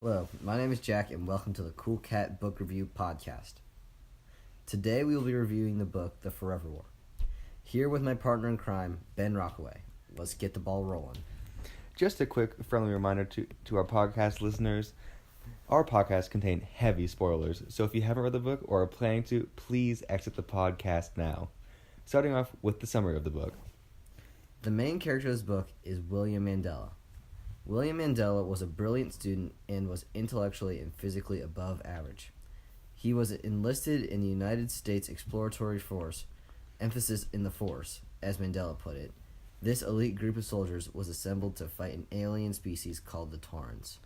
Hello, my name is Jack, and welcome to the Cool Cat Book Review Podcast. Today we will be reviewing the book The Forever War. Here with my partner in crime, Ben Rockaway. Let's get the ball rolling. Just a quick friendly reminder to our podcast listeners, our podcasts contain heavy spoilers, so if you haven't read the book or are planning to, please exit the podcast now. Starting off with the summary of the book. The main character of this book is William Mandela. William Mandela was a brilliant student and was intellectually and physically above average. He was enlisted in the United States Exploratory Force, emphasis in the force, as Mandela put it. This elite group of soldiers was assembled to fight an alien species called the Taurans.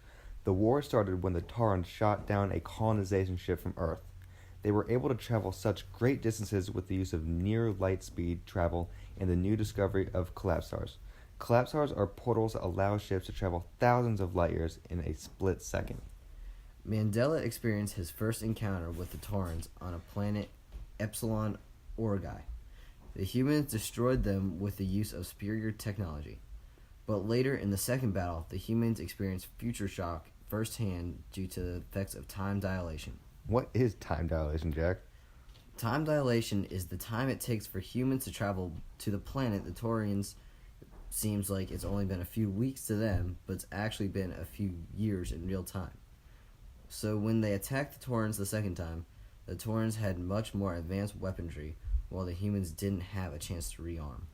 The war started when the Taurans shot down a colonization ship from Earth. They were able to travel such great distances with the use of near light speed travel and the new discovery of collapsars. Collapsars are portals that allow ships to travel thousands of light years in a split second. Mandela experienced his first encounter with the Taurans on a planet Epsilon Orgai. The humans destroyed them with the use of superior technology. But later in the second battle, the humans experienced future shock firsthand due to the effects of time dilation. What is time dilation, Jack? Time dilation is the time it takes for humans to travel to the planet the Taurans. Seems like it's only been a few weeks to them, but it's actually been a few years in real time. So when they attacked the Taurans the second time, the Taurans had much more advanced weaponry, while the humans didn't have a chance to rearm.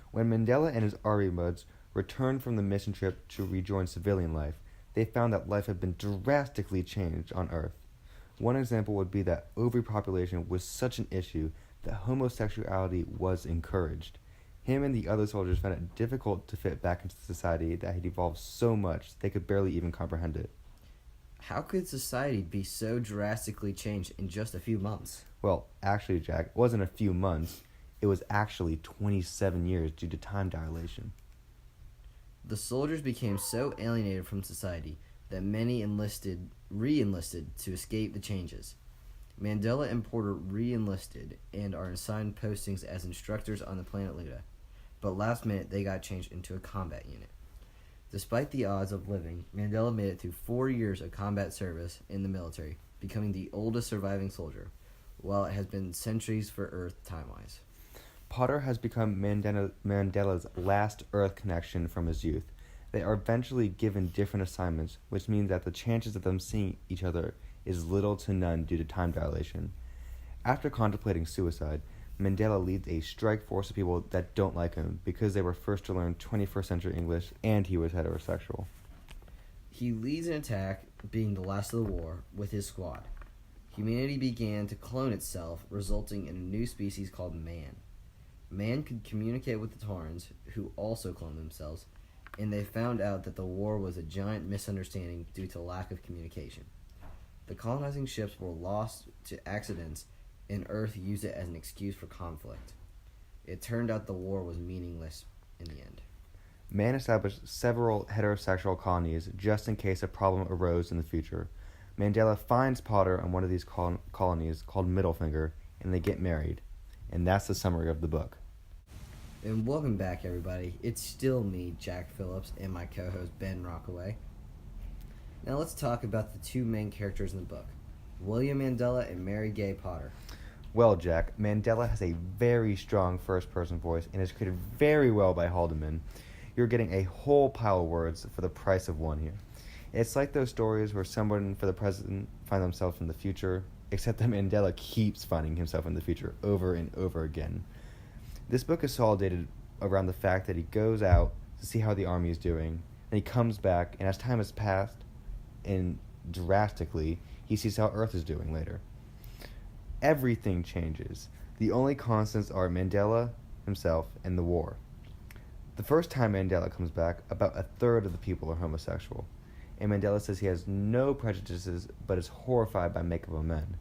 When Mandela and his army buds returned from the mission trip to rejoin civilian life, they found that life had been drastically changed on Earth. One example would be that overpopulation was such an issue that homosexuality was encouraged. Him and the other soldiers found it difficult to fit back into society that had evolved so much they could barely even comprehend it. How could society be so drastically changed in just a few months? Well, actually, Jack, it wasn't a few months. It was actually 27 years due to time dilation. The soldiers became so alienated from society that many re-enlisted to escape the changes. Mandela and Porter re-enlisted and are assigned postings as instructors on the planet Luda. But last minute, they got changed into a combat unit. Despite the odds of living, Mandela made it through 4 years of combat service in the military, becoming the oldest surviving soldier, while it has been centuries for Earth time-wise. Potter has become Mandela's last Earth connection from his youth. They are eventually given different assignments, which means that the chances of them seeing each other is little to none due to time dilation. After contemplating suicide, Mandela leads a strike force of people that don't like him because they were first to learn 21st century English and he was heterosexual. He leads an attack, being the last of the war, with his squad. Humanity began to clone itself, resulting in a new species called man. Man could communicate with the Taurans, who also cloned themselves, and they found out that the war was a giant misunderstanding due to lack of communication. The colonizing ships were lost to accidents, and Earth used it as an excuse for conflict. It turned out the war was meaningless in the end. Man established several heterosexual colonies just in case a problem arose in the future. Mandela finds Potter on one of these colonies called Middlefinger, and they get married. And that's the summary of the book. And welcome back, everybody. It's still me, Jack Phillips, and my co-host, Ben Rockaway. Now let's talk about the two main characters in the book, William Mandela and Mary Gay Potter. Well, Jack, Mandela has a very strong first-person voice and is created very well by Haldeman. You're getting a whole pile of words for the price of one here. It's like those stories where someone for the present find themselves in the future, except that Mandela keeps finding himself in the future over and over again. This book is solidated around the fact that he goes out to see how the army is doing, and he comes back, and as time has passed, and drastically, he sees how Earth is doing later. Everything changes. The only constants are Mandela, himself, and the war. The first time Mandela comes back, about a third of the people are homosexual, and Mandela says he has no prejudices but is horrified by makeup of men.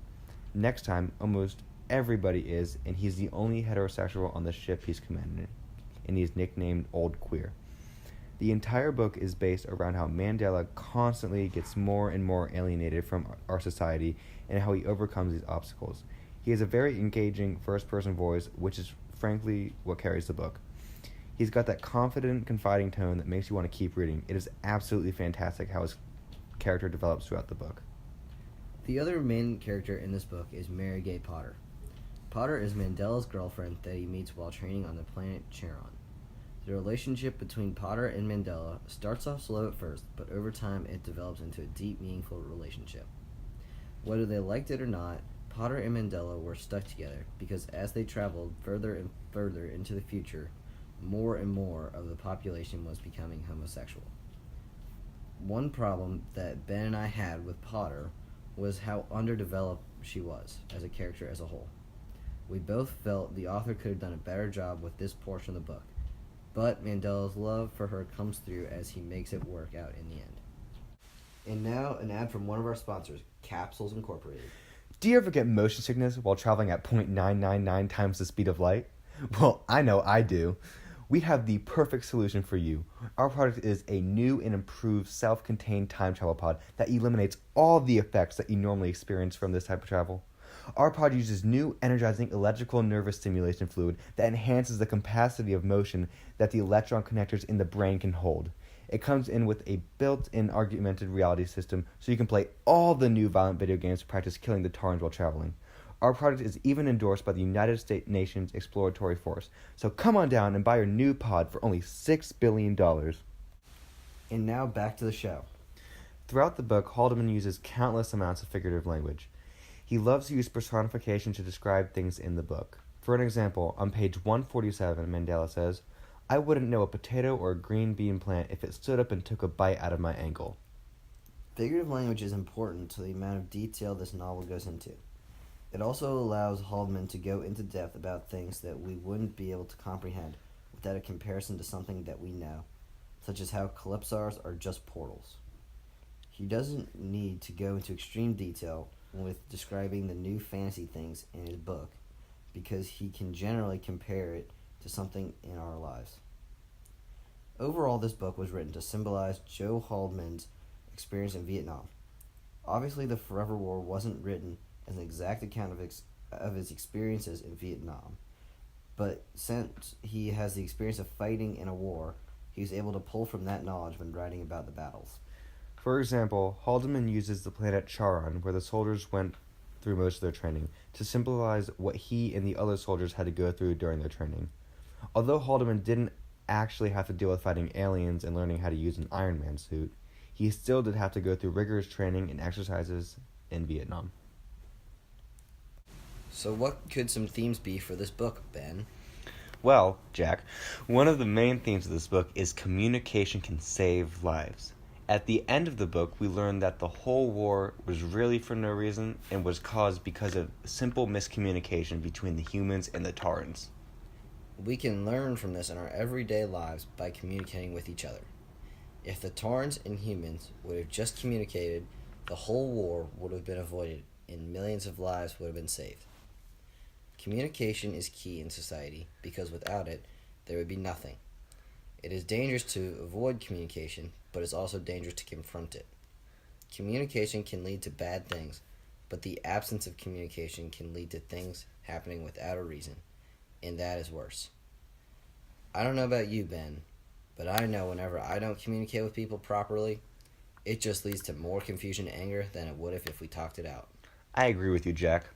Next time, almost everybody is, and he's the only heterosexual on the ship he's commanding, and he's nicknamed Old Queer. The entire book is based around how Mandela constantly gets more and more alienated from our society and how he overcomes these obstacles. He has a very engaging first-person voice, which is frankly what carries the book. He's got that confident, confiding tone that makes you want to keep reading. It is absolutely fantastic how his character develops throughout the book. The other main character in this book is Mary Gay Potter. Potter is Mandela's girlfriend that he meets while training on the planet Charon. The relationship between Potter and Mandela starts off slow at first, but over time it develops into a deep, meaningful relationship. Whether they liked it or not, Potter and Mandela were stuck together because as they traveled further and further into the future, more and more of the population was becoming homosexual. One problem that Ben and I had with Potter was how underdeveloped she was as a character as a whole. We both felt the author could have done a better job with this portion of the book, but Mandela's love for her comes through as he makes it work out in the end. And now, an ad from one of our sponsors, Capsules Incorporated. Do you ever get motion sickness while traveling at 0.999 times the speed of light? Well, I know I do. We have the perfect solution for you. Our product is a new and improved self-contained time travel pod that eliminates all the effects that you normally experience from this type of travel. Our pod uses new energizing electrical nervous stimulation fluid that enhances the capacity of motion that the electron connectors in the brain can hold. It comes in with a built-in augmented reality system so you can play all the new violent video games to practice killing the Tarns while traveling. Our product is even endorsed by the United States Nations Exploratory Force. So come on down and buy your new pod for only $6 billion. And now back to the show. Throughout the book, Haldeman uses countless amounts of figurative language. He loves to use personification to describe things in the book. For an example, on page 147, Mandela says, "I wouldn't know a potato or a green bean plant if it stood up and took a bite out of my ankle." Figurative language is important to the amount of detail this novel goes into. It also allows Haldeman to go into depth about things that we wouldn't be able to comprehend without a comparison to something that we know, such as how calypsars are just portals. He doesn't need to go into extreme detail with describing the new fantasy things in his book because he can generally compare it to something in our lives. Overall, this book was written to symbolize Joe Haldeman's experience in Vietnam. Obviously, the Forever War wasn't written as an exact account of his experiences in Vietnam, but since he has the experience of fighting in a war, he was able to pull from that knowledge when writing about the battles. For example, Haldeman uses the planet Charon, where the soldiers went through most of their training, to symbolize what he and the other soldiers had to go through during their training. Although Haldeman didn't actually have to deal with fighting aliens and learning how to use an Iron Man suit, he still did have to go through rigorous training and exercises in Vietnam. So what could some themes be for this book, Ben? Well, Jack, one of the main themes of this book is communication can save lives. At the end of the book, we learn that the whole war was really for no reason and was caused because of simple miscommunication between the humans and the Tarns. We can learn from this in our everyday lives by communicating with each other. If the Tarns and humans would have just communicated, the whole war would have been avoided and millions of lives would have been saved. Communication is key in society because without it, there would be nothing. It is dangerous to avoid communication, but it's also dangerous to confront it. Communication can lead to bad things, but the absence of communication can lead to things happening without a reason, and that is worse. I don't know about you, Ben, but I know whenever I don't communicate with people properly, it just leads to more confusion and anger than it would if we talked it out. I agree with you, Jack.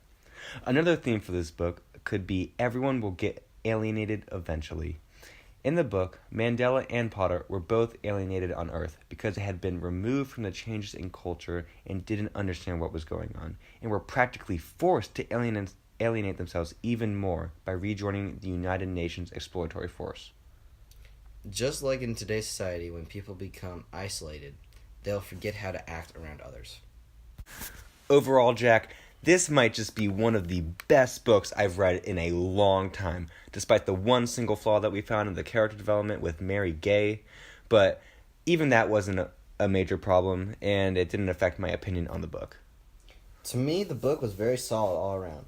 Another theme for this book could be everyone will get alienated eventually. In the book, Mandela and Potter were both alienated on Earth because they had been removed from the changes in culture and didn't understand what was going on, and were practically forced to alienate themselves even more by rejoining the United Nations Exploratory Force. Just like in today's society, when people become isolated, they'll forget how to act around others. Overall, Jack, this might just be one of the best books I've read in a long time, despite the one single flaw that we found in the character development with Mary Gay. But even that wasn't a major problem, and it didn't affect my opinion on the book. To me, the book was very solid all around.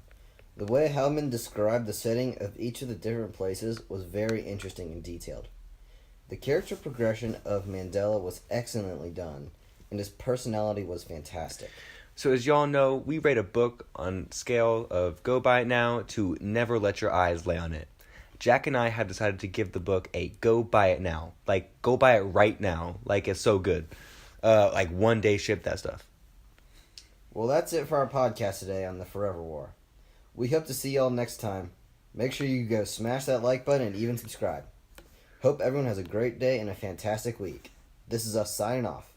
The way Hellman described the setting of each of the different places was very interesting and detailed. The character progression of Mandela was excellently done, and his personality was fantastic. So as y'all know, we rate a book on scale of go buy it now to never let your eyes lay on it. Jack and I have decided to give the book a go buy it now. Like, go buy it right now. Like, it's so good. like one day ship that stuff. Well, that's it for our podcast today on the Forever War. We hope to see y'all next time. Make sure you go smash that like button and even subscribe. Hope everyone has a great day and a fantastic week. This is us signing off.